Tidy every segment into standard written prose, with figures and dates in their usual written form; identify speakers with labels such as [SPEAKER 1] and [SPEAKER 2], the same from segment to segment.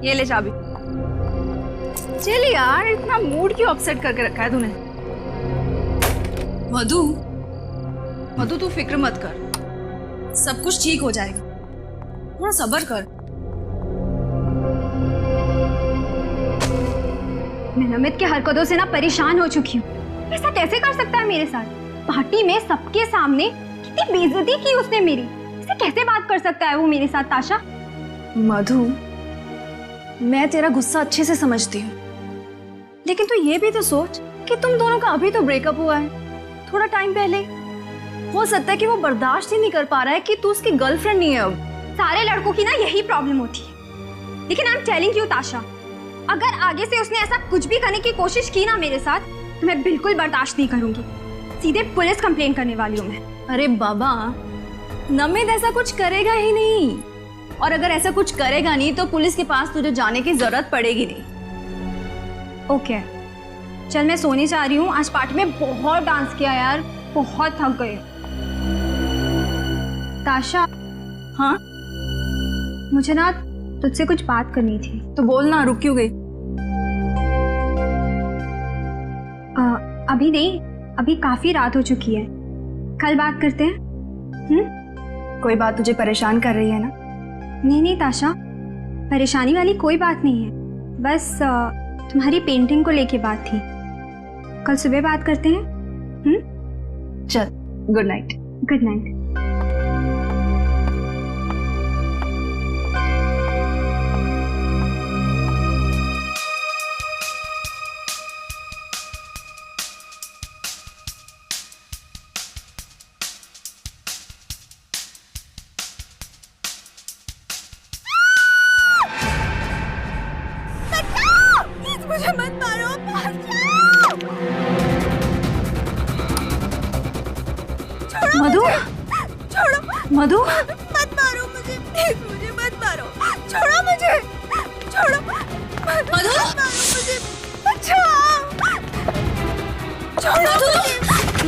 [SPEAKER 1] ये ले चाबी। चल यार, इतना मूड क्यों अपसेट करके रखा है तूने? मधु, मधु तू फिक्र मत कर, सब कुछ ठीक हो जाएगा, थोड़ा सब्र कर।
[SPEAKER 2] मैं नमित की हरकतों से ना परेशान हो चुकी हूँ। ऐसा कैसे कर सकता है मेरे साथ? पार्टी में सबके सामने कितनी बेइज्जती की उसने मेरी। ऐसे कैसे बात कर सकता है वो मेरे साथ? ताशा,
[SPEAKER 1] मधु, मैं तेरा गुस्सा अच्छे से समझती हूँ, लेकिन तू ये भी तो सोच कि तुम दोनों का अभी तो ब्रेकअप हुआ है, थोड़ा टाइम पहले। हो सकता है कि वो बर्दाश्त ही नहीं कर पा रहा है कि तू उसकी गर्लफ्रेंड नहीं है अब।
[SPEAKER 2] सारे लड़कों की ना यही प्रॉब्लम होती है। लेकिन आई एम टेलिंग यू ताशा, अगर आगे से उसने ऐसा कुछ भी करने की कोशिश की ना मेरे साथ, तो मैं बिल्कुल बर्दाश्त नहीं करूंगी। सीधे पुलिस कंप्लेन करने वाली हूँ मैं।
[SPEAKER 1] अरे बाबा, नमित ऐसा कुछ करेगा ही नहीं, और अगर ऐसा कुछ करेगा नहीं तो पुलिस के पास तुझे जाने की जरूरत पड़ेगी नहीं।
[SPEAKER 2] ओके, चल मैं सोने जा रही हूँ। आज पार्टी में बहुत डांस किया यार, बहुत थक गए। ताशा,
[SPEAKER 1] हाँ
[SPEAKER 2] मुझे ना तुझसे कुछ बात करनी थी।
[SPEAKER 1] तो बोल ना, रुक क्यों गई?
[SPEAKER 2] अभी नहीं, अभी काफी रात हो चुकी है, कल बात करते हैं।
[SPEAKER 1] कोई बात तुझे परेशान कर रही है ना?
[SPEAKER 2] नहीं नहीं ताशा, परेशानी वाली कोई बात नहीं है, बस तुम्हारी पेंटिंग को लेके बात थी। कल सुबह बात करते हैं।
[SPEAKER 1] चल, गुड नाइट।
[SPEAKER 2] Good night.
[SPEAKER 3] मुझे मत मारो,
[SPEAKER 1] मधु,
[SPEAKER 3] छोड़ो
[SPEAKER 1] मधु,
[SPEAKER 3] मत मारो मुझे, प्लीज मुझे मत मारो, छोड़ो मुझे, छोड़ो मधु, मारो मुझे, बचाओ, छोड़ो मुझे,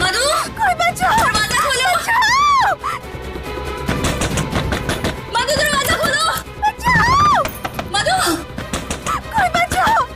[SPEAKER 1] मधु,
[SPEAKER 3] कोई बचाओ,
[SPEAKER 1] दरवाजा खोलो,
[SPEAKER 3] बचाओ,
[SPEAKER 1] मधु दरवाजा खोलो,
[SPEAKER 3] बचाओ,
[SPEAKER 1] मधु,
[SPEAKER 3] कोई बचाओ।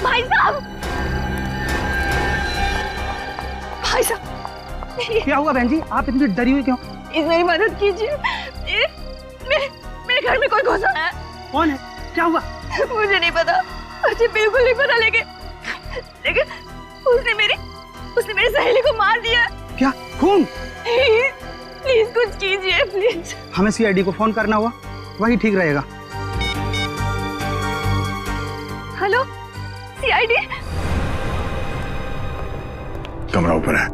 [SPEAKER 2] भाई साहब,
[SPEAKER 1] भाई साहब,
[SPEAKER 4] क्या हुआ बहन जी? आप इतनी डरी हुई क्यों?
[SPEAKER 1] प्लीज मेरी मदद कीजिए। मेरे घर में कोई घुसा है।
[SPEAKER 4] कौन है? क्या हुआ?
[SPEAKER 1] मुझे नहीं पता, मुझे बिल्कुल नहीं पता, लेकिन उसने मेरी सहेली को मार दिया।
[SPEAKER 4] क्या खून?
[SPEAKER 1] प्लीज कुछ कीजिए, प्लीज।
[SPEAKER 4] हमें सीआईडी को फोन करना हुआ, वही ठीक रहेगा।
[SPEAKER 1] Hello, CID.
[SPEAKER 5] कमरा ऊपर है,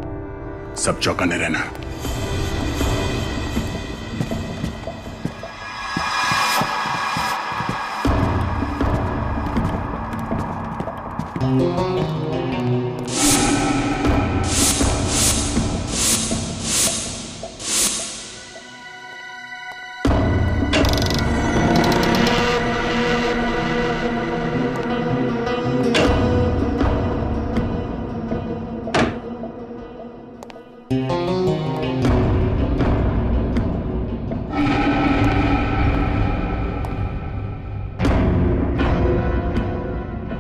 [SPEAKER 5] सब चौकन्ने रहना।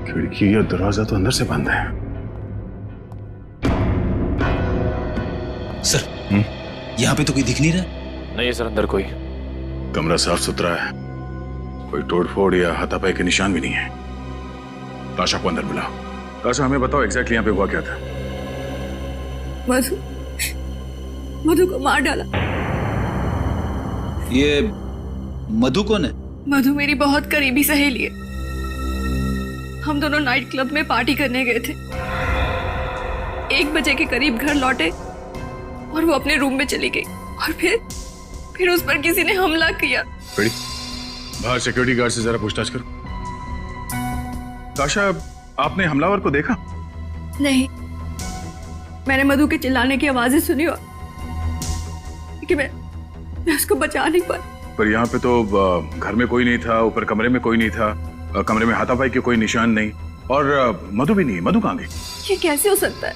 [SPEAKER 5] खिड़की या दरवाजा तो अंदर से बंद है।
[SPEAKER 6] सर, यहाँ पे तो कोई दिख नहीं रहा।
[SPEAKER 7] नहीं सर, अंदर कोई।
[SPEAKER 5] कमरा साफ सुथरा है, कोई तोड़फोड़ या हाथापाई के निशान भी नहीं है। ताशा को अंदर बुलाओ। ताशा, हमें बताओ एग्जैक्टली यहाँ पे हुआ क्या था?
[SPEAKER 1] मधु को मार डाला।
[SPEAKER 6] ये मधु कौन है?
[SPEAKER 1] मधु मेरी बहुत करीबी सहेली है। हम दोनों नाइट क्लब में पार्टी करने गए थे। 1 बजे के करीब घर लौटे और वो अपने रूम में चली गई, और फिर उस पर किसी ने हमला किया।
[SPEAKER 5] बाहर सिक्योरिटी गार्ड से जरा पूछताछ करो। ताशा, आपने हमलावर को देखा?
[SPEAKER 3] नहीं, मैंने मधु के चिल्लाने की आवाजें सुनी और कि मैं उसको बचा नहीं पाई।
[SPEAKER 5] पर यहाँ पे तो घर में कोई नहीं था, ऊपर कमरे में कोई नहीं था, कमरे में हाथापाई के कोई निशान नहीं, और मधु भी नहीं। मधु कहाँ गई?
[SPEAKER 3] ये कैसे हो सकता है?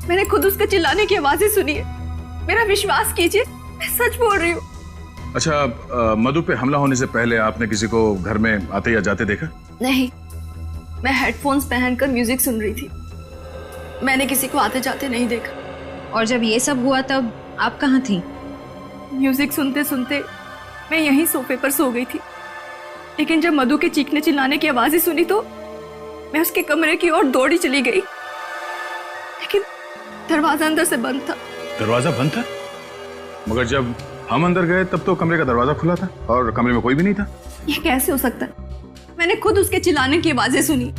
[SPEAKER 3] मैंने खुद उसके चिल्लाने की आवाजें सुनी है। मेरा विश्वास कीजिए, मैं सच बोल रही हूँ।
[SPEAKER 5] अच्छा, मधु पे हमला होने से पहले आपने किसी को घर में आते या जाते देखा?
[SPEAKER 3] नहीं, मैं हेडफोन्स पहनकर म्यूजिक सुन रही थी। मैंने किसी को आते जाते नहीं देखा।
[SPEAKER 2] और जब ये सब हुआ तब आप कहाँ थी?
[SPEAKER 3] म्यूजिक सुनते सुनते मैं यहीं सोफे पर सो गई थी, लेकिन जब मधु के चीखने चिल्लाने की आवाजें सुनी तो मैं उसके कमरे की ओर दौड़ी चली गई, लेकिन दरवाजा अंदर से बंद था।
[SPEAKER 5] दरवाजा बंद था? मगर जब हम अंदर गए तब तो कमरे का दरवाजा खुला था और कमरे में कोई भी नहीं था।
[SPEAKER 3] ये कैसे हो सकता है? मैंने खुद उसके चिल्लाने की आवाजें सुनी,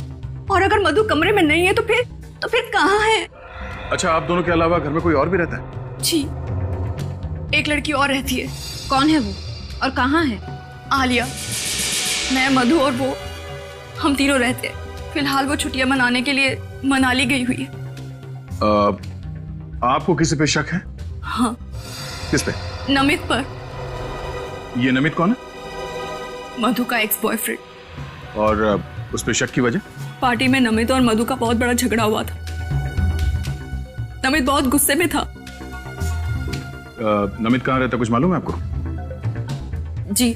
[SPEAKER 3] और अगर मधु कमरे में नहीं है तो फिर कहाँ है?
[SPEAKER 5] अच्छा, आप दोनों के अलावा घर में कोई और भी रहता है?
[SPEAKER 3] जी, एक लड़की और रहती है।
[SPEAKER 2] कौन है वो और कहाँ है?
[SPEAKER 3] आलिया। मैं, मधु और वो, हम तीनों रहते हैं। फिलहाल वो छुट्टियां मनाने के लिए मनाली गई हुई है।
[SPEAKER 5] आपको किसी पे शक है?
[SPEAKER 3] हाँ।
[SPEAKER 5] किस पे?
[SPEAKER 3] नमित पर।
[SPEAKER 5] ये नमित कौन है?
[SPEAKER 3] मधु का एक्स बॉयफ्रेंड।
[SPEAKER 5] और उस पे शक की वजह?
[SPEAKER 3] पार्टी में नमित और मधु का बहुत बड़ा झगड़ा हुआ था। नमित बहुत गुस्से में था।
[SPEAKER 5] नमित कहाँ रहता, कुछ मालूम है आपको?
[SPEAKER 3] जी,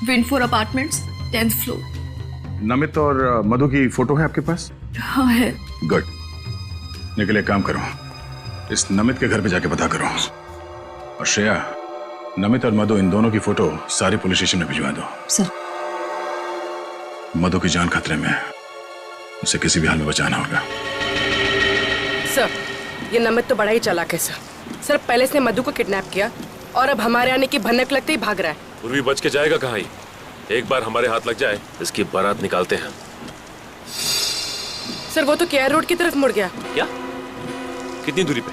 [SPEAKER 3] विंडफोर अपार्टमेंट्स, 10th फ्लोर।
[SPEAKER 5] नमित और मधु की फोटो है आपके पास?
[SPEAKER 3] हाँ है।
[SPEAKER 5] गुड। निकल, एक काम करो, इस नमित के घर पे जाके पता करो, और श्रेया, नमित और मधु इन दोनों की फोटो सारे पुलिस स्टेशन में भिजवा दो।
[SPEAKER 2] सर।
[SPEAKER 5] मधु की जान खतरे में है, उसे किसी भी हाल में बचाना होगा।
[SPEAKER 7] सर, ये नमित तो बड़ा ही चालाक है सर। सर, पहले इसने मधु को किडनैप किया और अब हमारे आने की भनक लगते ही भाग रहा है।
[SPEAKER 8] पूर्वी बच के जाएगा कहाँ ही? एक बार हमारे हाथ लग जाए, इसकी बारात निकालते हैं।
[SPEAKER 7] सर, वो तो केआर रोड की तरफ मुड़ गया।
[SPEAKER 8] क्या? कितनी दूरी पे?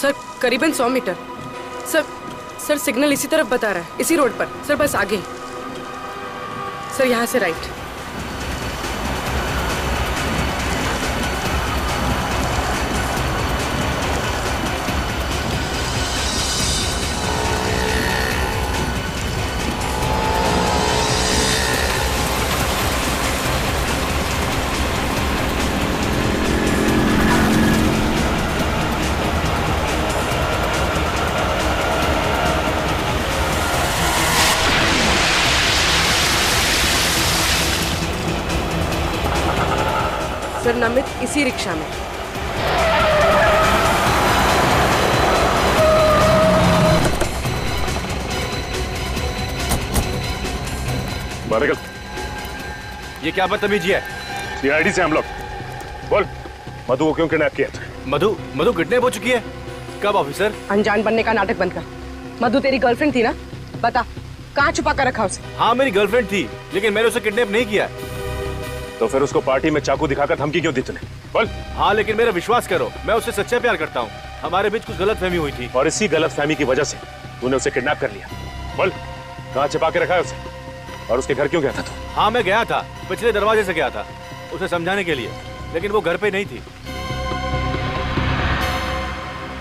[SPEAKER 7] सर, करीबन 100 मीटर। सर सिग्नल इसी तरफ बता रहा है, इसी रोड पर। सर, बस आगे। सर, यहाँ से राइट। सर, नमित इसी रिक्शा में।
[SPEAKER 5] बारगल,
[SPEAKER 8] ये क्या बदतमीजी है?
[SPEAKER 5] सीआईडी से हम लोग। बोल, मधु को क्यों किडनैप किया?
[SPEAKER 8] मधु किडनैप हो चुकी है? कब ऑफिसर?
[SPEAKER 7] अनजान बनने का नाटक बंद कर। मधु तेरी गर्लफ्रेंड थी ना? बता, कहाँ छुपा कर रखा उसे?
[SPEAKER 8] हाँ, मेरी गर्लफ्रेंड थी, लेकिन मैंने उसे किडनैप नहीं किया।
[SPEAKER 5] तो फिर उसको पार्टी में चाकू दिखाकर धमकी क्यों दी तूने? बोल।
[SPEAKER 8] हाँ, लेकिन मेरा विश्वास करो, मैं उससे सच्चा प्यार करता हूँ। हमारे बीच कुछ गलतफहमी हुई थी,
[SPEAKER 5] और इसी गलतफहमी की वजह से तूने उसे किडनैप कर लिया। बोल, कहाँ छिपा के रखा है उसे, और उसके घर क्यों गया था तू?
[SPEAKER 8] हाँ, मैं गया था, पिछले दरवाजे से गया था उसे समझाने के लिए, लेकिन वो घर पे नहीं थी।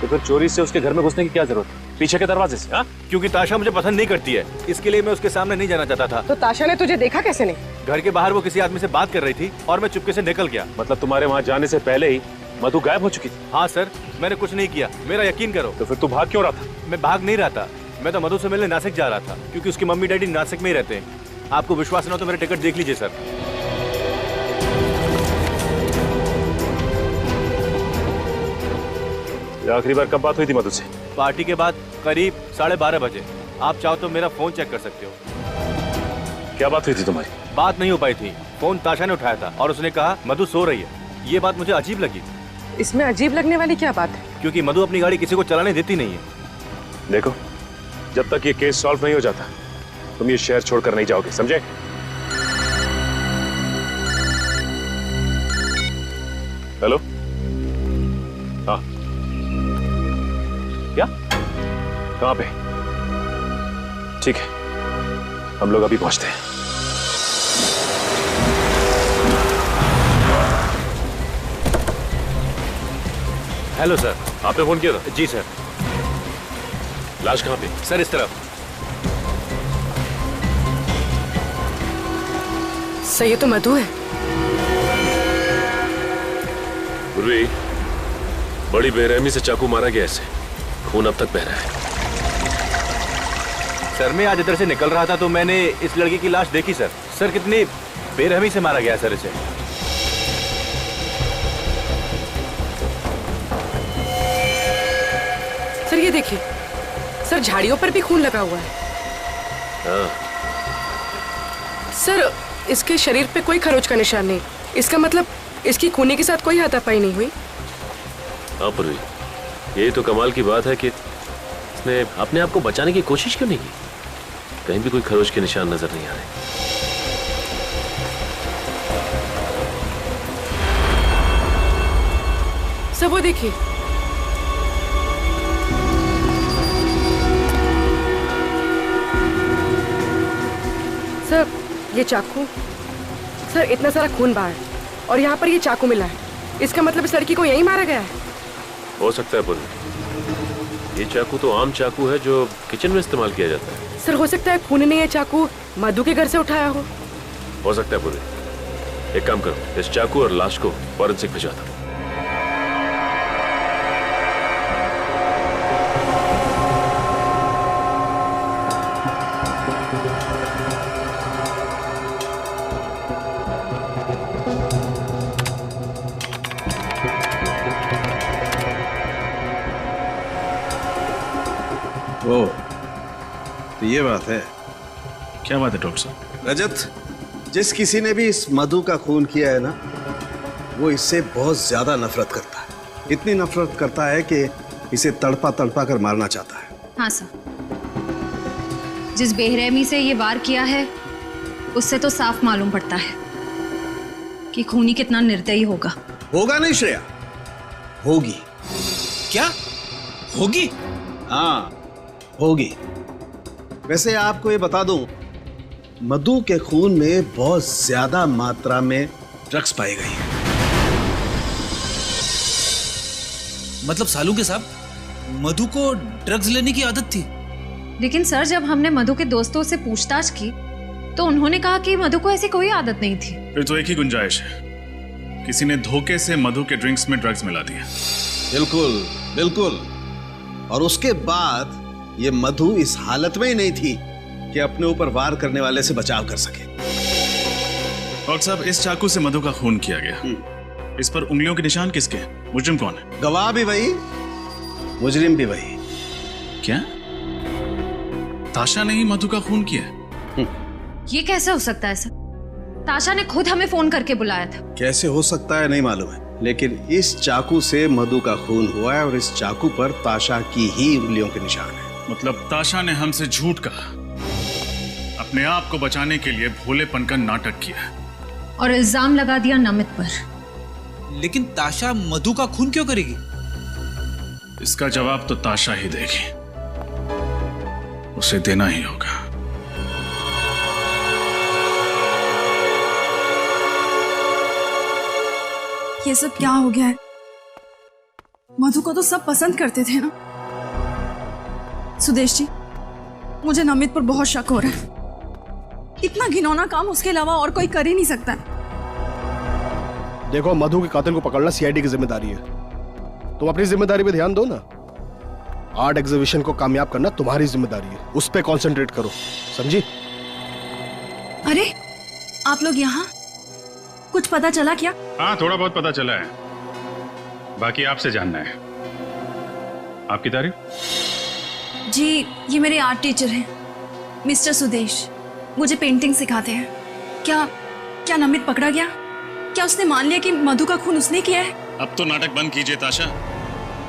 [SPEAKER 5] तो फिर चोरी से उसके घर में घुसने की क्या जरूरत है? पीछे के दरवाजे से? हाँ,
[SPEAKER 8] क्योंकि ताशा मुझे पसंद नहीं करती है, इसके लिए मैं उसके सामने नहीं जाना चाहता था।
[SPEAKER 7] तो ताशा ने तुझे देखा कैसे नहीं?
[SPEAKER 8] घर के बाहर वो किसी आदमी से बात कर रही थी और मैं चुपके से निकल गया।
[SPEAKER 5] मतलब तुम्हारे वहाँ जाने से पहले ही मधु गायब हो चुकी थी?
[SPEAKER 8] हाँ सर, मैंने कुछ नहीं किया, मेरा यकीन करो।
[SPEAKER 5] तो फिर तू भाग क्यों रहा था?
[SPEAKER 8] मैं भाग नहीं रहा था, मैं तो मधु से मिलने नासिक जा रहा था, क्योंकि उसकी मम्मी डैडी नासिक में ही रहते हैं। आपको विश्वास न हो तो मेरा टिकट देख लीजिए सर।
[SPEAKER 5] आखिरी बार कब बात हुई थी मधु से?
[SPEAKER 8] पार्टी के बाद करीब 12:30 बजे। आप चाहो तो मेरा फोन चेक कर सकते हो।
[SPEAKER 5] क्या बात हुई थी तुम्हारी?
[SPEAKER 8] बात नहीं हो पाई थी, फोन ताशा ने उठाया था और उसने कहा मधु सो रही है। ये बात मुझे अजीब लगी।
[SPEAKER 7] इसमें अजीब लगने वाली क्या बात है?
[SPEAKER 8] क्योंकि मधु अपनी गाड़ी किसी को चलाने देती नहीं है।
[SPEAKER 5] देखो, जब तक ये केस सॉल्व नहीं हो जाता तुम ये शहर छोड़कर नहीं जाओगे, समझे? हेलो? हाँ, क्या? कहाँ पे? ठीक है, हम लोग अभी पहुंचते हैं।
[SPEAKER 8] हेलो सर, आपने फोन किया था? जी सर। लाश कहाँ पे? सर इस तरफ।
[SPEAKER 7] सर ये तो मधु है।
[SPEAKER 9] पूर्वी, बड़ी बेरहमी से चाकू मारा गया इसे, खून अब तक बह रहा है।
[SPEAKER 8] सर मैं आज इधर से निकल रहा था तो मैंने इस लड़की की लाश देखी सर। सर कितनी बेरहमी से मारा गया सर इसे।
[SPEAKER 7] सर ये देखिए, सर झाड़ियों पर भी खून लगा हुआ है।
[SPEAKER 9] हाँ।
[SPEAKER 7] सर इसके शरीर पे कोई खरोच का निशान नहीं। इसका मतलब इसकी खूनी के साथ कोई हाथापाई नहीं हुई।
[SPEAKER 9] हाँ पूर्वी, यही तो कमाल की बात है कि इसने अपने आप को बचाने की कोशिश क्यों नहीं की। कहीं भी कोई खरोच के निशान नजर नहीं आ रहे।
[SPEAKER 7] सर वो देखिए, सर ये चाकू, सर इतना सारा खून बहा है और यहाँ पर ये चाकू मिला है। इसका मतलब इस लड़की को यहीं मारा गया है।
[SPEAKER 9] हो सकता है पूर्वी, ये चाकू तो आम चाकू है जो किचन में इस्तेमाल किया जाता है।
[SPEAKER 7] सर हो सकता है खून ने ये चाकू मधु के घर से उठाया हो
[SPEAKER 9] सकता है पूर्वी। एक काम करो, इस चाकू और लाश को फॉरेंसिक भिजवा दो।
[SPEAKER 10] ओ, तो ये बात है।
[SPEAKER 5] क्या बात है डॉक्टर साहब?
[SPEAKER 10] रजत, जिस किसी ने भी इस मधु का खून किया है ना, वो इससे बहुत ज्यादा नफरत करता है। इतनी नफरत करता है कि इसे तड़पा तड़पा कर मारना चाहता है।
[SPEAKER 1] हाँ सर, जिस बेरहमी से ये वार किया है उससे तो साफ मालूम पड़ता है कि खूनी कितना निर्दयी होगा।
[SPEAKER 10] होगा नहीं श्रेया, होगी।
[SPEAKER 6] क्या होगी?
[SPEAKER 10] हाँ होगी। वैसे आपको ये बता दूं, मधु के खून में बहुत ज्यादा मात्रा में ड्रग्स पाई गई है।
[SPEAKER 6] मतलब सालू के साहब, मधु को ड्रग्स लेने की आदत थी?
[SPEAKER 1] लेकिन सर जब हमने मधु के दोस्तों से पूछताछ की तो उन्होंने कहा कि मधु को ऐसी कोई आदत नहीं थी।
[SPEAKER 5] फिर तो एक ही गुंजाइश है, किसी ने धोखे से मधु के ड्रिंक्स में ड्रग्स मिला दिया।
[SPEAKER 10] बिल्कुल बिल्कुल। और उसके बाद ये मधु इस हालत में ही नहीं थी कि अपने ऊपर वार करने वाले से बचाव कर सके।
[SPEAKER 5] डॉक्टर साहब, इस चाकू से मधु का खून किया गया। इस पर उंगलियों के निशान किसके? मुजरिम कौन है?
[SPEAKER 10] गवाह भी वही, मुजरिम भी वही।
[SPEAKER 5] क्या ताशा ने ही मधु का खून किया?
[SPEAKER 1] ये कैसे हो सकता है सर? ताशा ने खुद हमें फोन करके बुलाया था।
[SPEAKER 10] कैसे हो सकता है नहीं मालूम है, लेकिन इस चाकू से मधु का खून हुआ है और इस चाकू पर ताशा की ही उंगलियों के निशान है।
[SPEAKER 5] मतलब ताशा ने हमसे झूठ कहा, अपने आप को बचाने के लिए भोलेपन का नाटक किया
[SPEAKER 1] और इल्जाम लगा दिया नमित पर।
[SPEAKER 6] लेकिन ताशा मधु का खून क्यों करेगी?
[SPEAKER 5] इसका जवाब तो ताशा ही देगी, उसे देना ही होगा।
[SPEAKER 3] ये सब क्या हो गया है? मधु को तो सब पसंद करते थे ना। सुदेश जी, मुझे नमित पर बहुत शक हो रहा है। इतना घिनौना काम उसके अलावा और कोई कर ही नहीं सकता है।
[SPEAKER 11] देखो, मधु के कातिल को पकड़ना सीआईडी की जिम्मेदारी है। तुम अपनी जिम्मेदारी पे ध्यान दो ना। आर्ट एग्जीबिशन को कामयाब करना तुम्हारी जिम्मेदारी है, उस पे कंसंट्रेट करो, समझी?
[SPEAKER 3] अरे आप लोग यहाँ, कुछ पता चला क्या?
[SPEAKER 5] हाँ, थोड़ा बहुत पता चला है, बाकी आपसे जानना है। आपकी तारीफ?
[SPEAKER 3] जी, ये मेरे आर्ट टीचर हैं, मिस्टर सुदेश। मुझे पेंटिंग सिखाते हैं। क्या नमित पकड़ा गया? क्या उसने मान लिया कि मधु का खून उसने किया है?
[SPEAKER 5] अब तो नाटक बंद कीजिए ताशा।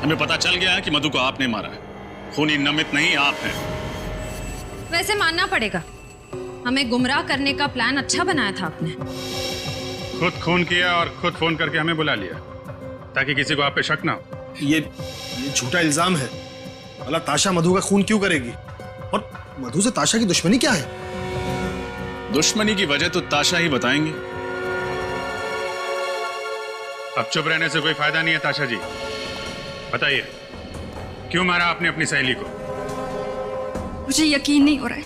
[SPEAKER 5] हमें पता चल गया है कि मधु को आपने मारा है। खूनी नमित नहीं, आप हैं।
[SPEAKER 1] वैसे मानना पड़ेगा, हमें गुमराह करने का प्लान अच्छा बनाया था आपने।
[SPEAKER 5] खुद खून किया और खुद फोन करके हमें बुला लिया ताकि किसी को आप पे शक ना हो।
[SPEAKER 11] ये झूठा इल्जाम है। भला ताशा मधु का खून क्यों करेगी? और मधु से ताशा की दुश्मनी क्या है?
[SPEAKER 5] दुश्मनी की वजह तो ताशा ही बताएंगी। अब चुप रहने से कोई फायदा नहीं है ताशा जी। बताइए, क्यों मारा आपने अपनी सहेली को?
[SPEAKER 3] मुझे यकीन नहीं हो रहा है,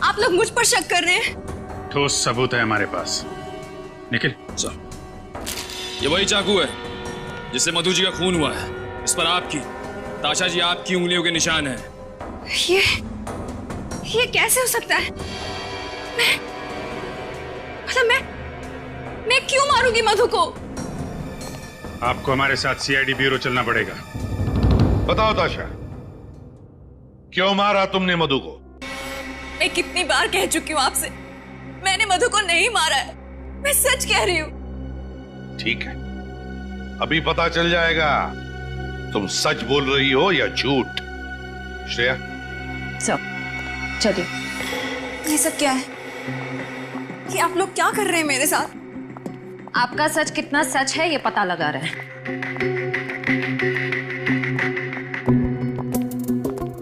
[SPEAKER 3] आप लोग मुझ पर शक कर रहे हैं।
[SPEAKER 5] ठोस सबूत है हमारे पास। निखिल,
[SPEAKER 12] ये वही चाकू है जिससे मधु जी का खून हुआ है। इस पर आपकी, ताशा जी, आपकी उंगलियों के निशान हैं।
[SPEAKER 3] ये कैसे हो सकता है? मैं क्यों मारूंगी मधु को?
[SPEAKER 5] आपको हमारे साथ सीआईडी ब्यूरो चलना पड़ेगा।
[SPEAKER 13] बताओ ताशा, क्यों मारा तुमने मधु को?
[SPEAKER 3] मैं कितनी बार कह चुकी हूँ आपसे, मैंने मधु को नहीं मारा है। मैं सच कह रही हूँ।
[SPEAKER 13] ठीक है, अभी पता चल जाएगा तुम सच बोल रही हो या झूठ। श्रेया,
[SPEAKER 1] चलिए।
[SPEAKER 3] ये सब क्या है? कि आप लोग क्या कर रहे हैं मेरे साथ?
[SPEAKER 1] आपका सच कितना सच है ये पता लगा रहे हैं।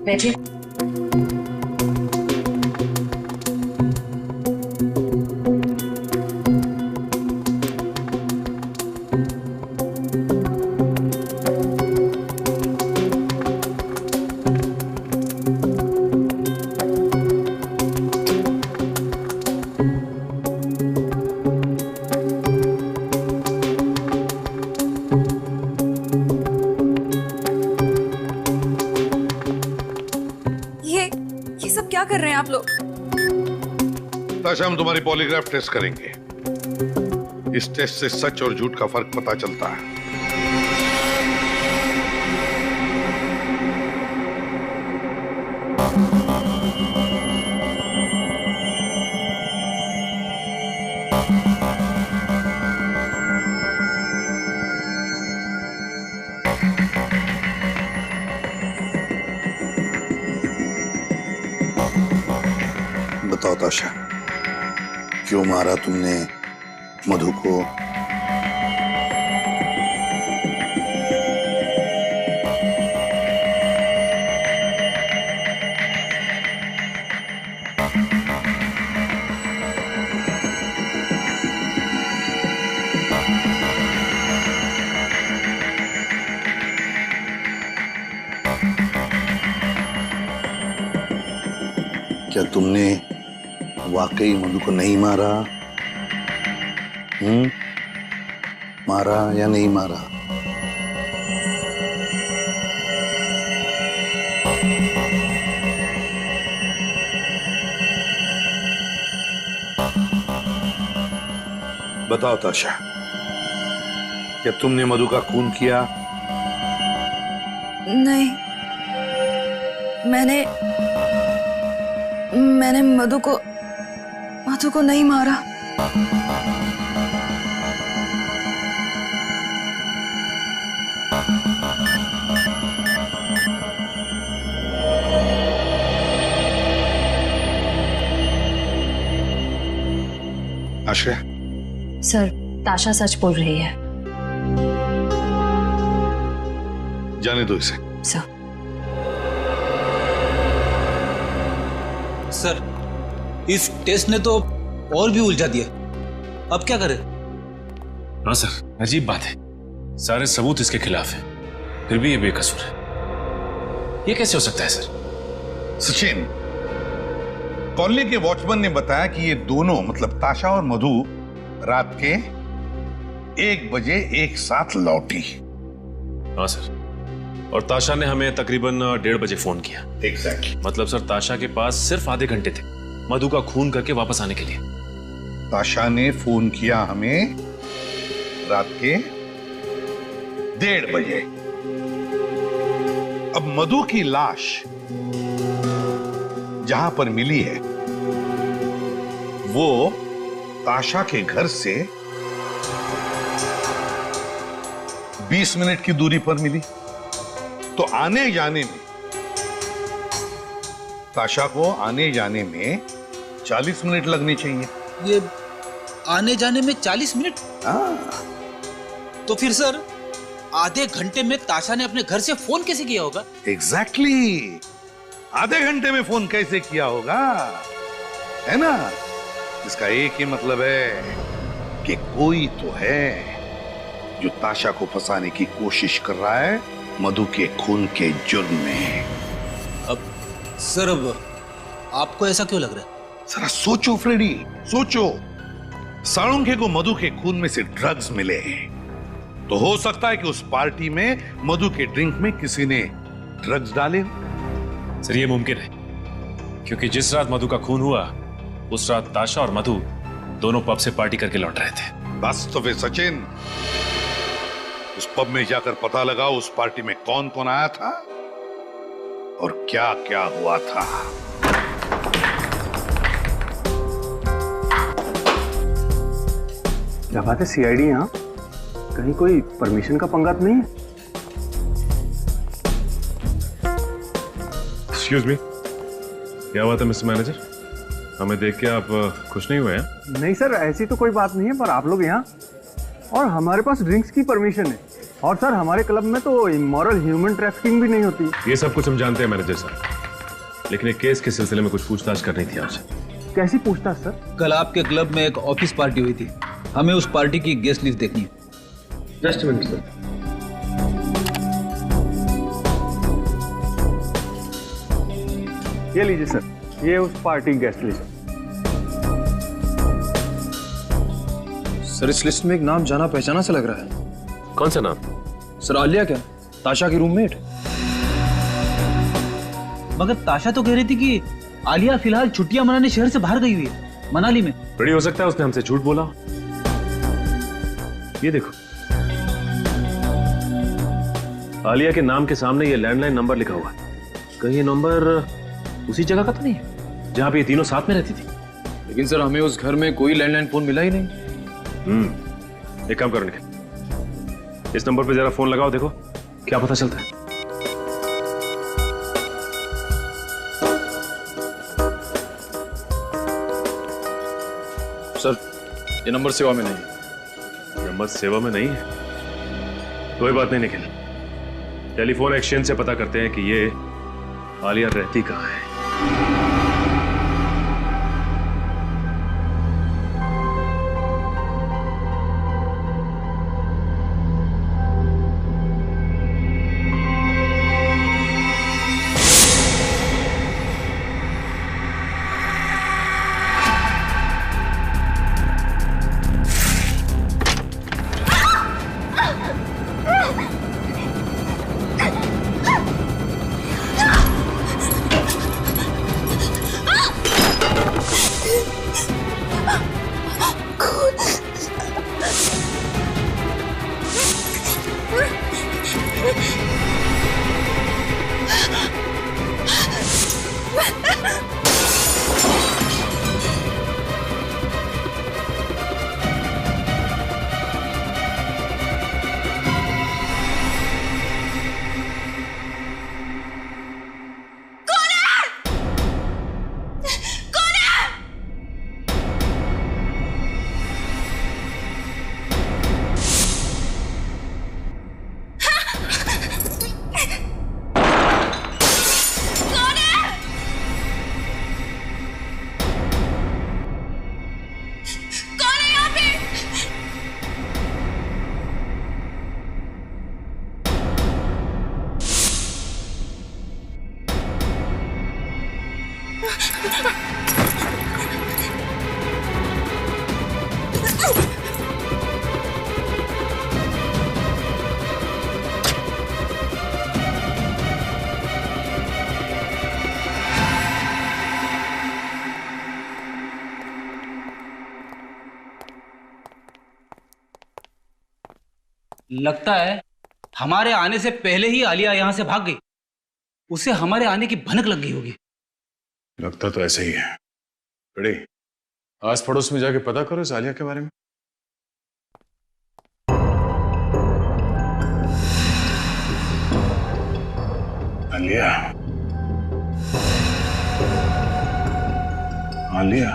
[SPEAKER 1] बैठिए।
[SPEAKER 3] क्या कर रहे हैं आप लोग?
[SPEAKER 13] ताशा, हम तुम्हारी पॉलीग्राफ टेस्ट करेंगे। इस टेस्ट से सच और झूठ का फर्क पता चलता है।
[SPEAKER 10] बताओ ताशा, क्यों मारा तुमने मधु को? क्या तुमने वाकई मधु को नहीं मारा? मारा या नहीं मारा? बताओ ताशा, क्या तुमने मधु का खून किया?
[SPEAKER 3] नहीं, मैंने मधु को नहीं मारा।
[SPEAKER 13] आश्रय,
[SPEAKER 1] सर, ताशा सच बोल रही है।
[SPEAKER 13] जाने दो इसे।
[SPEAKER 6] सर, इस टेस्ट ने तो और भी उलझा दिया। अब क्या करें?
[SPEAKER 9] हाँ सर, अजीब बात है, सारे सबूत इसके खिलाफ हैं, फिर भी ये बेकसूर है। ये कैसे हो सकता है सर?
[SPEAKER 13] सचिन, कॉलोनी के वॉचमैन ने बताया कि ये दोनों, मतलब ताशा और मधु, रात के 1 बजे एक साथ लौटी।
[SPEAKER 9] हाँ सर, और ताशा ने हमें तकरीबन 1:30 बजे फोन किया।
[SPEAKER 13] एग्जैक्टली।
[SPEAKER 9] मतलब सर, ताशा के पास सिर्फ आधे घंटे थे मधु का खून करके वापस आने के लिए।
[SPEAKER 13] ताशा ने फोन किया हमें रात के 1:30 बजे। अब मधु की लाश जहां पर मिली है वो ताशा के घर से 20 मिनट की दूरी पर मिली, तो आने जाने में, ताशा को आने जाने में 40 मिनट लगने चाहिए।
[SPEAKER 6] ये आने जाने में 40 मिनट?
[SPEAKER 13] हाँ।
[SPEAKER 6] तो फिर सर, आधे घंटे में ताशा ने अपने घर से फोन कैसे किया होगा?
[SPEAKER 13] एग्जैक्टली, आधे घंटे में फोन कैसे किया होगा, है ना? इसका एक ही मतलब है कि कोई तो है जो ताशा को फंसाने की कोशिश कर रहा है मधु के खून के जुर्म में।
[SPEAKER 6] अब सर, अब आपको ऐसा क्यों लग रहा है?
[SPEAKER 13] जरा सोचो फ्रेडी, सोचो। साळुंखे को मधु के खून में से ड्रग्स मिले, तो हो सकता है कि उस पार्टी में मधु के ड्रिंक में किसी ने ड्रग्स डाले हो।
[SPEAKER 12] सर ये मुमकिन है, क्योंकि जिस रात मधु का खून हुआ उस रात ताशा और मधु दोनों पब से पार्टी करके लौट रहे थे।
[SPEAKER 13] बस तो फिर सचिन, उस पब में जाकर पता लगाओ उस पार्टी में कौन कौन आया था और क्या क्या हुआ था।
[SPEAKER 4] क्या बात है, सीआईडी यहाँ? कहीं कोई परमिशन का पंगा तो नहीं है?
[SPEAKER 14] एक्सक्यूज मी, क्या बात है मिस्टर मैनेजर? हमें देख के आप खुश नहीं हुए हैं?
[SPEAKER 4] नहीं सर, ऐसी तो कोई बात नहीं है, पर आप लोग यहाँ और हमारे पास ड्रिंक्स की परमिशन है। और सर, हमारे क्लब में तो इमोरल ह्यूमन ट्रैफिकिंग भी नहीं होती।
[SPEAKER 14] ये सब कुछ हम जानते हैं मैनेजर साहब, लेकिन एक केस के सिलसिले में कुछ पूछताछ करनी थी आपसे।
[SPEAKER 4] कैसी पूछताछ सर?
[SPEAKER 6] कल आपके क्लब में एक ऑफिस पार्टी हुई थी, हमें उस पार्टी की गेस्ट लिस्ट देखनी है।
[SPEAKER 14] Just a minute sir.
[SPEAKER 4] ये लीजिए सर, ये उस पार्टी गेस्ट लिस्ट।
[SPEAKER 15] सर इस लिस्ट में एक नाम जाना पहचाना सा लग रहा है।
[SPEAKER 9] कौन सा नाम?
[SPEAKER 15] सर आलिया क्या, ताशा की रूममेट?
[SPEAKER 6] मगर ताशा तो कह रही थी कि आलिया फिलहाल छुट्टियां मनाने शहर से बाहर गई हुई है, मनाली में।
[SPEAKER 14] बड़ी हो सकता है उसने हमसे झूठ बोला। ये देखो,
[SPEAKER 9] आलिया के नाम के सामने ये लैंडलाइन नंबर लिखा हुआ है। कहीं ये नंबर उसी जगह का तो नहीं है जहां पे ये तीनों साथ में रहती थी?
[SPEAKER 15] लेकिन सर हमें उस घर में कोई लैंडलाइन फोन मिला ही नहीं।
[SPEAKER 14] एक काम करो निखिल, इस नंबर पे जरा फोन लगाओ, देखो क्या पता चलता है।
[SPEAKER 15] सर ये नंबर सेवा में नहीं है।
[SPEAKER 14] नंबर सेवा में नहीं है? कोई बात नहीं निखिल, टेलीफोन एक्सचेंज से पता करते हैं कि ये आलिया रहती कहाँ है।
[SPEAKER 6] लगता है हमारे आने से पहले ही आलिया यहां से भाग गई, उसे हमारे आने की भनक लग गई होगी।
[SPEAKER 5] लगता तो ऐसा ही है। बड़े आस पड़ोस में जाके पता करो इस आलिया के बारे में। आलिया, आलिया,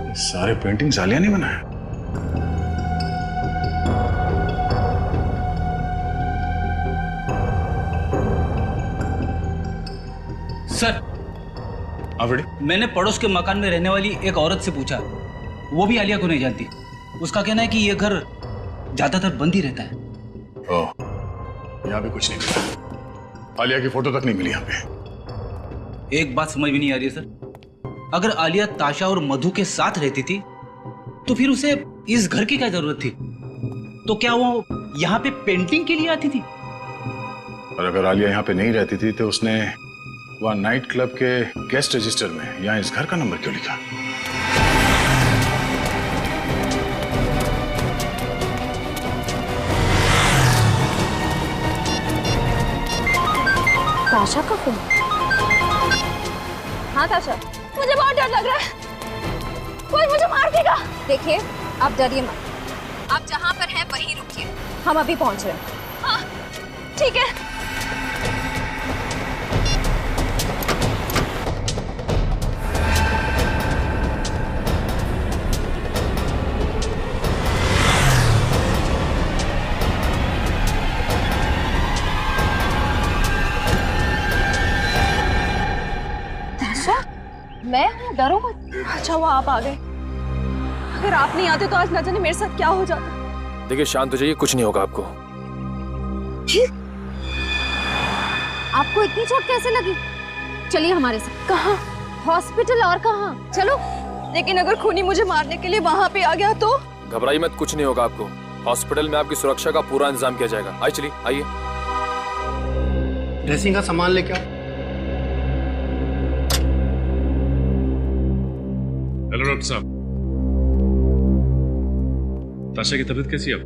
[SPEAKER 5] ये सारे पेंटिंग्स आलिया ने बनाए?
[SPEAKER 6] सर मैंने पड़ोस के मकान में रहने वाली एक औरत से पूछा, वो भी आलिया को नहीं जानती। उसका कहना है कि ये घर ज्यादातर बंद ही रहता है।
[SPEAKER 5] ओह, यहाँ पे कुछ नहीं मिला। आलिया की फोटो तक नहीं मिली यहाँ पे।
[SPEAKER 6] एक बात समझ में नहीं आ रही है सर, अगर आलिया ताशा और मधु के साथ रहती थी तो फिर उसे इस घर की क्या जरूरत थी? तो क्या वो यहाँ पे पेंटिंग के लिए आती थी?
[SPEAKER 5] और अगर आलिया यहाँ पे नहीं रहती थी तो उसने वहाँ नाइट क्लब के गेस्ट रजिस्टर में यहाँ इस घर का नंबर क्यों लिखा?
[SPEAKER 2] ताशा का फोन? हाँ ताशा, मुझे बहुत डर लग रहा है, कोई मुझे मार देगा। देखिए आप डरिए मत, आप जहाँ पर हैं वहीं रुकिए, हम अभी पहुँच रहे हैं। हाँ ठीक है। मैं हूँ, डरो मत।
[SPEAKER 3] अच्छा वो आप आ गए, अगर आप नहीं आते तो आज न जाने मेरे साथ क्या हो जाता।
[SPEAKER 15] देखिए शांत हो जाइए, कुछ नहीं होगा आपको।
[SPEAKER 2] आपको इतनी चोट कैसे लगी? चलिए हमारे साथ। कहाँ? हॉस्पिटल। और कहाँ? चलो।
[SPEAKER 3] लेकिन अगर खूनी मुझे मारने के लिए वहाँ पे आ गया तो?
[SPEAKER 15] घबराइए मत, कुछ नहीं होगा आपको। हॉस्पिटल में आपकी सुरक्षा का पूरा इंतजाम किया जाएगा। आइए चलिए, आइए।
[SPEAKER 11] ड्रेसिंग का सामान लेके आओ।
[SPEAKER 14] हेलो डॉक्टर साहब, ताशा की तबीयत कैसी है अब?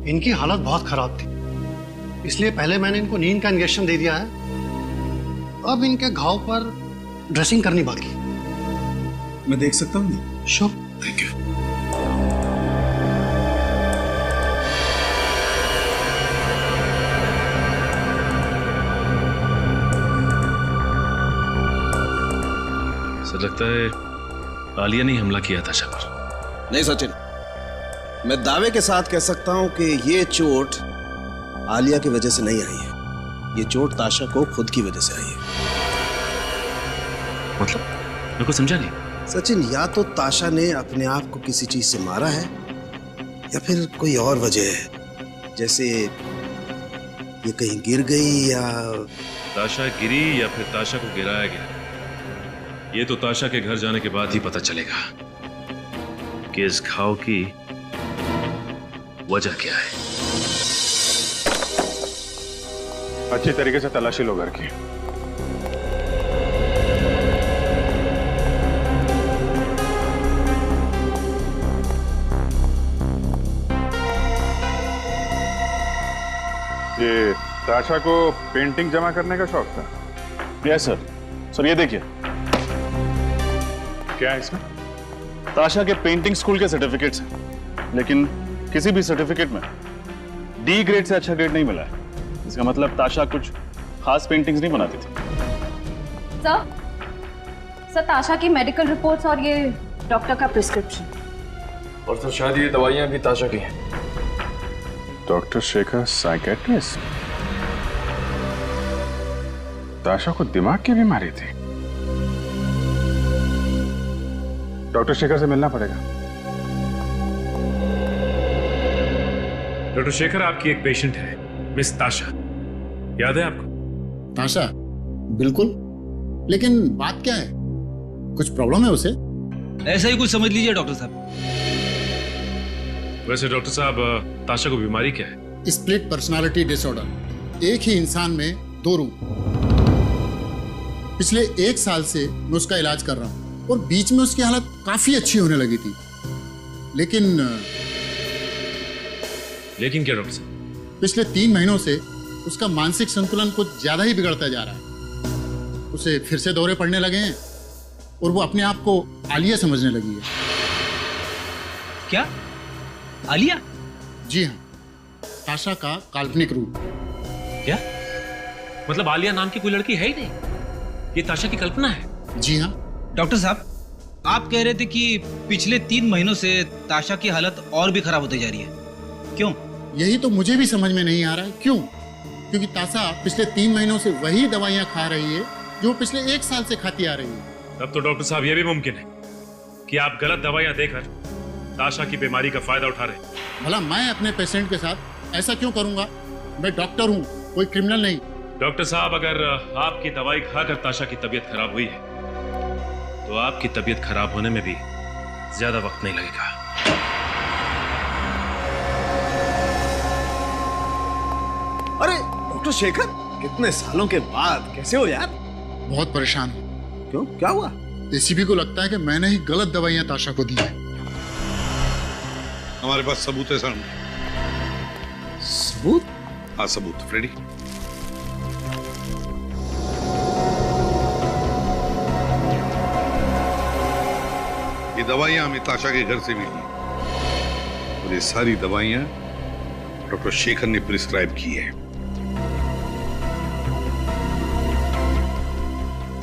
[SPEAKER 11] इनकी हालत बहुत खराब थी, इसलिए पहले मैंने इनको नींद का इंजेक्शन दे दिया है। अब इनके घाव पर ड्रेसिंग करनी बाकी।
[SPEAKER 10] मैं देख सकता हूँ?
[SPEAKER 11] श्योर।
[SPEAKER 10] Thank you.
[SPEAKER 14] सर लगता है आलिया ने हमला किया ताशा पर।
[SPEAKER 10] नहीं सचिन, मैं दावे के साथ कह सकता हूं कि ये चोट आलिया की वजह से नहीं आई है, ये चोट ताशा को खुद की वजह से आई है।
[SPEAKER 14] मतलब मेरे को समझा नहीं।
[SPEAKER 10] सचिन, या तो ताशा ने अपने आप को किसी चीज से मारा है या फिर कोई और वजह है, जैसे ये कहीं गिर गई या
[SPEAKER 14] ताशा गिरी या फिर ताशा को गिराया गया। ये तो ताशा के घर जाने के बाद ही पता चलेगा कि इस घाव की वजह क्या है।
[SPEAKER 5] अच्छी तरीके से तलाशी लो घर की। ये ताशा को पेंटिंग जमा करने का शौक था?
[SPEAKER 11] Yes sir. सर ये देखिए,
[SPEAKER 5] क्या है इसमें?
[SPEAKER 11] ताशा के पेंटिंग स्कूल के सर्टिफिकेट्स हैं, लेकिन किसी भी सर्टिफिकेट में डी ग्रेड से अच्छा ग्रेड नहीं मिला है। इसका मतलब ताशा कुछ खास पेंटिंग्स नहीं बनाती थी।
[SPEAKER 1] सर ताशा की मेडिकल रिपोर्ट्स और ये डॉक्टर का प्रिस्क्रिप्शन।
[SPEAKER 15] और सर शायद ये दवाइयां भी ताशा की हैं।
[SPEAKER 5] Doctor Shekhar psychiatrist? ताशा को दिमाग की बीमारी थी? डॉक्टर शेखर से मिलना पड़ेगा।
[SPEAKER 14] डॉक्टर शेखर, आपकी एक पेशेंट है मिस ताशा, याद है आपको?
[SPEAKER 16] ताशा? बिल्कुल, लेकिन बात क्या है? कुछ प्रॉब्लम है उसे?
[SPEAKER 6] ऐसा ही कुछ समझ लीजिए डॉक्टर साहब।
[SPEAKER 14] वैसे डॉक्टर साहब, ताशा को बीमारी क्या है?
[SPEAKER 16] Split personality disorder. एक ही इंसान में दो रूप। पिछले 1 साल से मैं उसका इलाज कर रहा हूं और बीच में उसकी हालत काफी अच्छी होने लगी थी, लेकिन
[SPEAKER 14] क्या डॉक्टर साहब?
[SPEAKER 16] पिछले 3 महीनों से उसका मानसिक संतुलन कुछ ज्यादा ही बिगड़ता जा रहा है। उसे फिर से दौरे पड़ने लगे हैं और वो अपने आप को आलिया समझने लगी है।
[SPEAKER 6] क्या? आलिया?
[SPEAKER 16] जी हाँ, ताशा का काल्पनिक रूप।
[SPEAKER 14] क्या मतलब? आलिया नाम की कोई लड़की है ही नहीं, ये ताशा की कल्पना है?
[SPEAKER 16] जी हाँ।
[SPEAKER 6] डॉक्टर साहब, आप कह रहे थे कि पिछले 3 महीनों से ताशा की हालत और भी खराब होती जा रही है, क्यों?
[SPEAKER 16] यही तो मुझे भी समझ में नहीं आ रहा है, क्यों? क्योंकि ताशा पिछले 3 महीनों से वही दवाइयां खा रही है जो पिछले 1 साल से खाती आ रही है।
[SPEAKER 14] तब तो डॉक्टर साहब, यह भी मुमकिन है कि आप गलत दवाइयां देकर ताशा की बीमारी का फायदा उठा रहे हैं।
[SPEAKER 16] भला मैं अपने पेशेंट के साथ ऐसा क्यों करूंगा? मैं डॉक्टर हूँ, कोई क्रिमिनल नहीं।
[SPEAKER 14] डॉक्टर साहब, अगर आपकी दवाई खाकर ताशा की तबीयत खराब हुई है तो आपकी तबीयत खराब होने में भी ज्यादा वक्त नहीं लगेगा।
[SPEAKER 10] अरे डॉक्टर शेखर, कितने सालों के बाद कैसे हो यार?
[SPEAKER 16] बहुत परेशान हूँ।
[SPEAKER 10] क्यों, क्या हुआ?
[SPEAKER 16] एसीपी को लगता है कि मैंने ही गलत दवाइयां ताशा को दी है।
[SPEAKER 13] हमारे पास सबूत है सर।
[SPEAKER 10] सबूत?
[SPEAKER 13] हाँ सबूत, फ्रेडी। ये दवाइयां हमें ताशा के घर से मिली और ये सारी दवाइयां डॉक्टर शेखर ने प्रिस्क्राइब की है।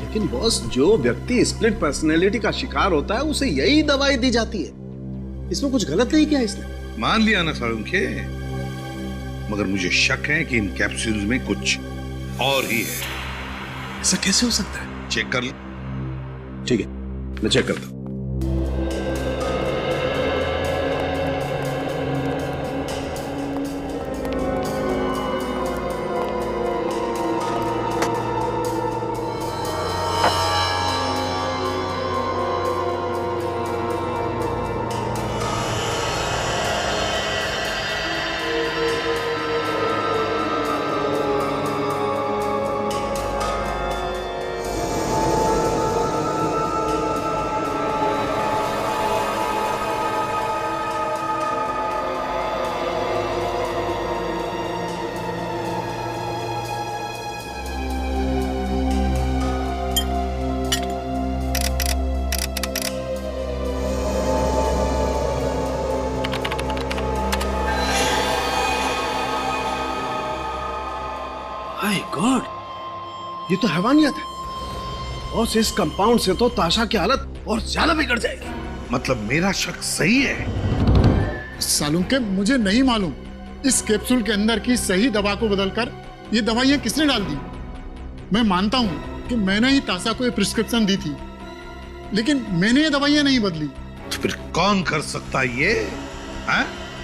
[SPEAKER 10] लेकिन बॉस, जो व्यक्ति स्प्लिट पर्सनैलिटी का शिकार होता है उसे यही दवाई दी जाती है। इसमें कुछ गलत नहीं किया इसने।
[SPEAKER 13] मान लिया ना सालुंखे, मगर मुझे शक है कि इन कैप्सूल्स में कुछ और ही है।
[SPEAKER 10] ऐसा कैसे हो सकता है?
[SPEAKER 13] चेक कर ले।
[SPEAKER 10] ठीक है, मैं चेक करता हूं। माय गॉड, ये तो हैवानियत है। और इस कंपाउंड से तो ताशा की हालत और ज्यादा बिगड़ जाएगी।
[SPEAKER 13] मतलब मेरा शक सही है?
[SPEAKER 16] सालुंखे, मुझे नहीं मालूम इस कैप्सूल के अंदर की सही दवा को बदलकर ये दवाइयां किसने डाल दी। मैं मानता हूं कि मैंने ही ताशा को ये प्रिस्क्रिप्शन दी थी, लेकिन मैंने ये दवाइयां नहीं बदली।
[SPEAKER 13] तो फिर कौन कर सकता है ये?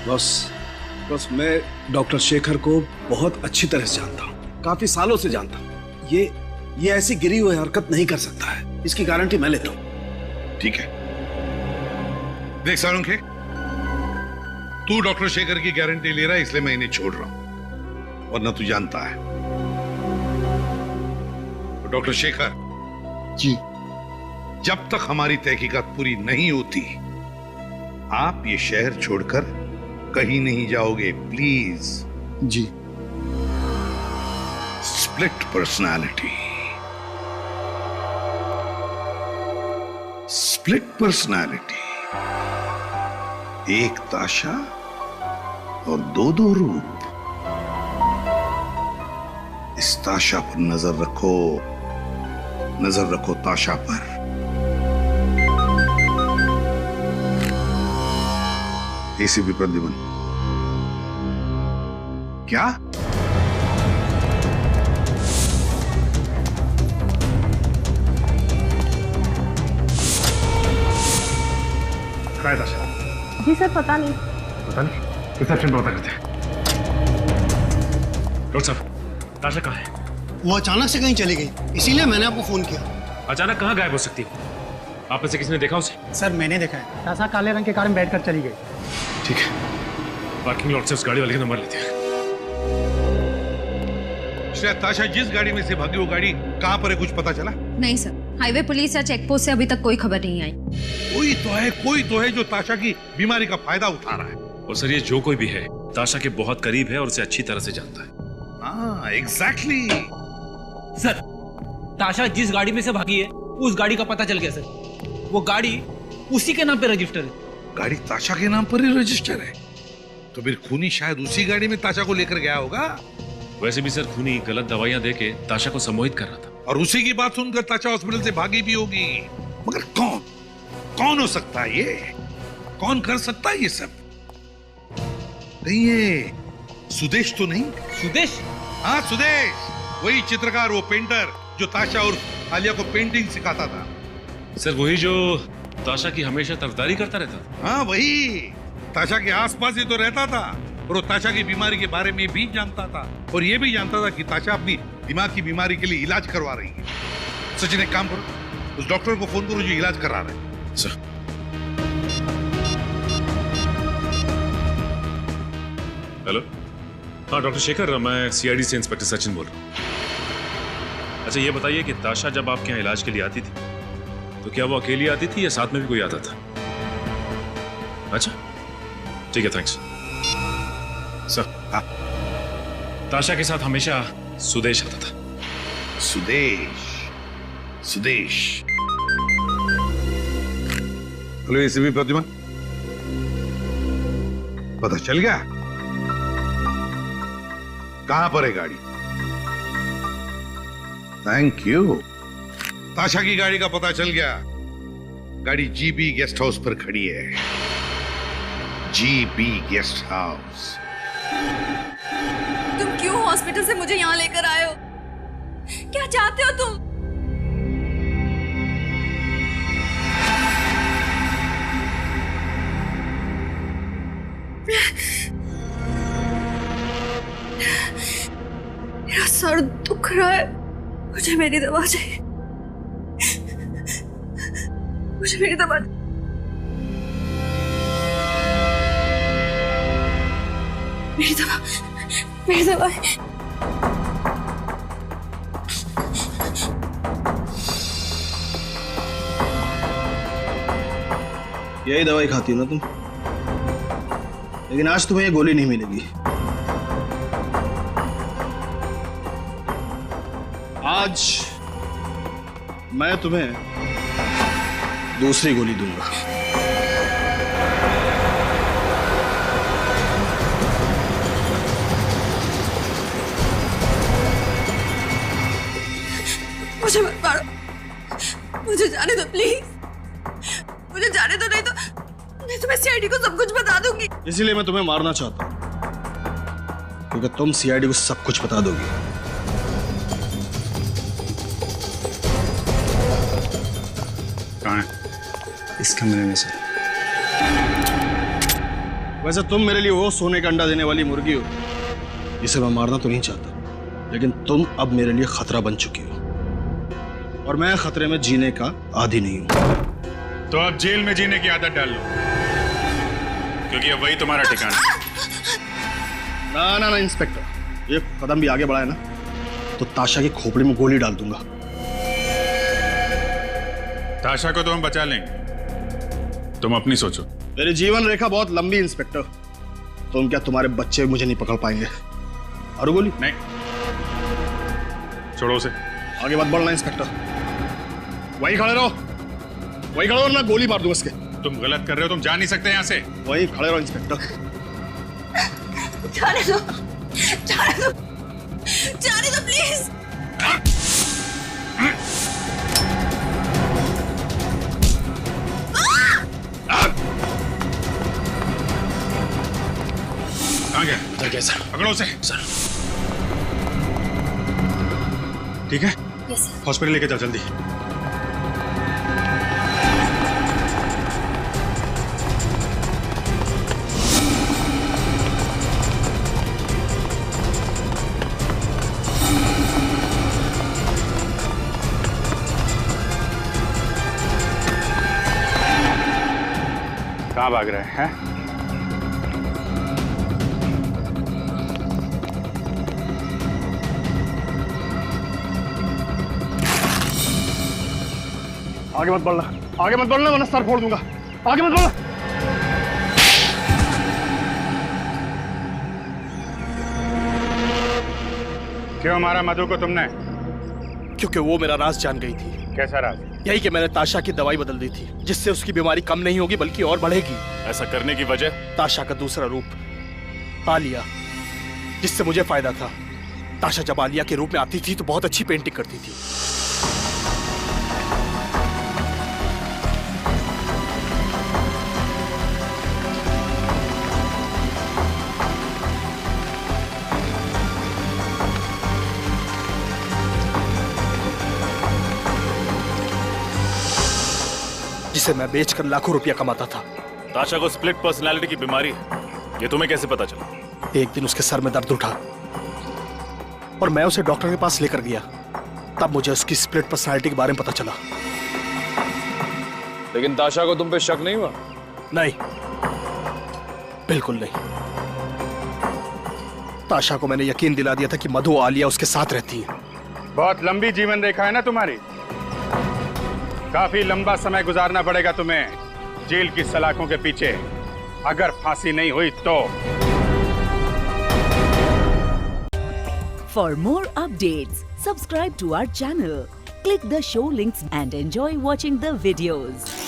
[SPEAKER 10] बस मैं डॉक्टर शेखर को बहुत अच्छी तरह से जानता हूँ, काफी सालों से जानता हूँ। ये ऐसी गिरी हुई हरकत नहीं कर सकता है, इसकी गारंटी मैं लेता हूँ।
[SPEAKER 13] ठीक है, देख सालुंखे, तू डॉक्टर शेखर की गारंटी ले रहा है, इसलिए मैं इन्हें छोड़ रहा हूं, वरना तू जानता है। डॉक्टर शेखर
[SPEAKER 16] जी,
[SPEAKER 13] जब तक हमारी तहकीकात पूरी नहीं होती आप ये शहर छोड़कर कहीं नहीं जाओगे, प्लीज।
[SPEAKER 16] जी।
[SPEAKER 13] स्प्लिट पर्सनालिटी, स्प्लिट पर्सनालिटी, एक ताशा और दो रूप। इस ताशा पर नजर रखो ताशा पर। एसीपी प्रद्युमन, क्या? ताशा?
[SPEAKER 1] जी सर, पता नहीं।
[SPEAKER 13] रिसेप्शन पर पता करते हैं।
[SPEAKER 14] डॉक्टर साहब, ताशा कहाँ है?
[SPEAKER 17] वो अचानक से कहीं चली गई, इसीलिए मैंने आपको फोन किया।
[SPEAKER 14] अचानक कहाँ गायब हो सकती है? आप में से किसी ने देखा उसे?
[SPEAKER 17] सर, मैंने देखा है। ताशा काले रंग के कार में बैठकर चली गई।
[SPEAKER 14] ठीक है, पार्किंग लॉट से उस गाड़ी वाले का नंबर लेते हैं।
[SPEAKER 13] शायद ताशा जिस गाड़ी में से भागी वो गाड़ी कहाँ पर है, कुछ पता चला?
[SPEAKER 2] नहीं सर, हाईवे पुलिस या चेक पोस्ट से अभी तक कोई खबर नहीं आई।
[SPEAKER 13] कोई तो है जो ताशा की बीमारी का फायदा उठा रहा है।
[SPEAKER 14] और सर, ये जो कोई भी है ताशा के बहुत करीब है और उसे अच्छी तरह से जानता है।
[SPEAKER 13] हाँ, एग्जैक्टली।
[SPEAKER 6] सर, ताशा जिस गाड़ी में से भागी है उस गाड़ी का पता चल गया सर। वो गाड़ी उसी के नाम पे रजिस्टर है।
[SPEAKER 13] गाड़ी ताशा के नाम पर ही रजिस्टर है, तो फिर खूनी शायद उसी गाड़ी में ताशा को लेकर गया होगा।
[SPEAKER 14] वैसे भी सर, खूनी गलत दवाइयां देके ताशा को सम्मोहित कर रहा था,
[SPEAKER 13] और उसी की बात सुनकर ताशा हॉस्पिटल से भागी भी होगी। मगर कौन हो सकता है ये? कौन कर सकता है ये सब? कहीं ये सुदेश तो नहीं?
[SPEAKER 6] सुदेश?
[SPEAKER 13] हाँ, सुदेश, वही चित्रकार, वो पेंटर जो ताशा और आलिया को पेंटिंग सिखाता था।
[SPEAKER 14] सर, वही जो ताशा की हमेशा तरफदारी करता रहता था।
[SPEAKER 13] हाँ, वही ताशा के आसपास ही तो रहता था। और वो ताशा की बीमारी के बारे में भी जानता था, और ये भी जानता था कि ताशा अपनी दिमाग की बीमारी के लिए इलाज करवा रही है। सचिन, एक काम करो, उस डॉक्टर को फोन करो जो इलाज करा रहे हैं।
[SPEAKER 5] सर। हेलो, हाँ डॉक्टर शेखर, मैं सीआईडी से इंस्पेक्टर सचिन बोल रहा हूँ। अच्छा ये बताइए कि ताशा जब आपके यहाँ इलाज के लिए आती थी तो क्या वो अकेली आती थी या साथ में भी कोई आता था? अच्छा ठीक है, थैंक्स सर। हाँ, ताशा के साथ हमेशा सुदेश आता था।
[SPEAKER 13] सुदेश। हेलो एसीपी प्रतिमा, पता चल गया कहां पर है गाड़ी? Thank you. ताशा की गाड़ी का पता चल गया। गाड़ी जीबी गेस्ट हाउस पर खड़ी है। GB guest house.
[SPEAKER 3] तुम क्यों हॉस्पिटल से मुझे यहाँ लेकर आए हो? क्या चाहते हो तुम? मेरा सर दुख रहा है, मुझे मेरी दवा चाहिए। मुझे मेरी दवा। मेरी दवा, मेरी दवा।
[SPEAKER 11] यही दवाई खाती हो ना तुम? लेकिन आज तुम्हें ये गोली नहीं मिलेगी। आज मैं तुम्हें दूसरी गोली दूंगा।
[SPEAKER 3] मुझे मत मारो, मुझे जाने दो प्लीज, मुझे जाने दो, नहीं तो मैं तुम्हें सीआईडी को सब कुछ बता दूंगी।
[SPEAKER 11] इसीलिए मैं तुम्हें मारना चाहता हूं, क्योंकि तुम सीआईडी को सब कुछ बता दोगी।
[SPEAKER 5] कहाँ है?
[SPEAKER 11] इस कमरे में से। वैसे तुम मेरे लिए वो सोने का अंडा देने वाली मुर्गी हो जिसे मैं मारना तो नहीं चाहता, लेकिन तुम अब मेरे लिए खतरा बन चुकी हो, और मैं खतरे में जीने का आदी नहीं हूं।
[SPEAKER 5] तो अब जेल में जीने की आदत डाल लो, क्योंकि अब वही तुम्हारा ठिकाना है।
[SPEAKER 11] ना ना ना इंस्पेक्टर, एक कदम भी आगे बढ़ाए ना तो ताशा की खोपड़ी में गोली डाल दूंगा।
[SPEAKER 5] ताशा को तो हम बचा लेंगे, तुम अपनी सोचो।
[SPEAKER 11] मेरी जीवन रेखा बहुत लंबी इंस्पेक्टर, तुम क्या तुम्हारे बच्चे मुझे नहीं पकड़ पाएंगे। और गोली
[SPEAKER 5] नहीं, छोड़ो उसे।
[SPEAKER 11] आगे मत बढ़ना इंस्पेक्टर, वहीं खड़े रहो, वहीं खड़े रहो, ना गोली मार दूंगा इसके।
[SPEAKER 5] तुम गलत कर रहे हो, तुम जा नहीं सकते यहाँ से।
[SPEAKER 11] वहीं खड़े रहो इंस्पेक्टर।
[SPEAKER 3] जाने दो, जाने दो, जाने दो प्लीज।
[SPEAKER 5] कहाँ गया?
[SPEAKER 11] सर
[SPEAKER 5] पकड़ो उसे।
[SPEAKER 11] सर
[SPEAKER 5] ठीक है,
[SPEAKER 3] यस सर।
[SPEAKER 5] हॉस्पिटल लेके जाओ जल्दी। कहाँ भाग रहे हैं?
[SPEAKER 11] आगे मत बढ़ना, आगे मत बढ़ना वरना सर फोड़ दूंगा। आगे मत बढ़ना।
[SPEAKER 5] क्यों मारा मधु को तुमने?
[SPEAKER 11] क्योंकि वो मेरा राज जान गई थी।
[SPEAKER 5] कैसा राज?
[SPEAKER 11] यही कि मैंने ताशा की दवाई बदल दी थी, जिससे उसकी बीमारी कम नहीं होगी बल्कि और बढ़ेगी।
[SPEAKER 5] ऐसा करने की वजह?
[SPEAKER 11] ताशा का दूसरा रूप आलिया, जिससे मुझे फायदा था। ताशा जब आलिया के रूप में आती थी तो बहुत अच्छी पेंटिंग करती थी। जिसे मैं बेचकर लाखों रुपया कमाता था।
[SPEAKER 14] ताशा को स्प्लिट पर्सनालिटी की बीमारी है, ये तुम्हें कैसे पता चला?
[SPEAKER 11] एक दिन उसके सर में दर्द उठा और मैं उसे डॉक्टर के पास लेकर गया। तब मुझे उसकी स्प्लिट पर्सनालिटी के बारे में पता चला।
[SPEAKER 15] लेकिन ताशा को तुम पे शक नहीं हुआ?
[SPEAKER 11] नहीं, बिल्कुल नहीं। ताशा को मैंने यकीन दिला दिया था कि मधु आलिया उसके साथ रहती है।
[SPEAKER 18] बहुत लंबी जीवन रेखा है ना तुम्हारी, काफी लंबा समय गुजारना पड़ेगा तुम्हें जेल की सलाखों के पीछे, अगर फांसी नहीं हुई तो।
[SPEAKER 19] For more updates, subscribe to our channel, click the show links and enjoy watching the videos.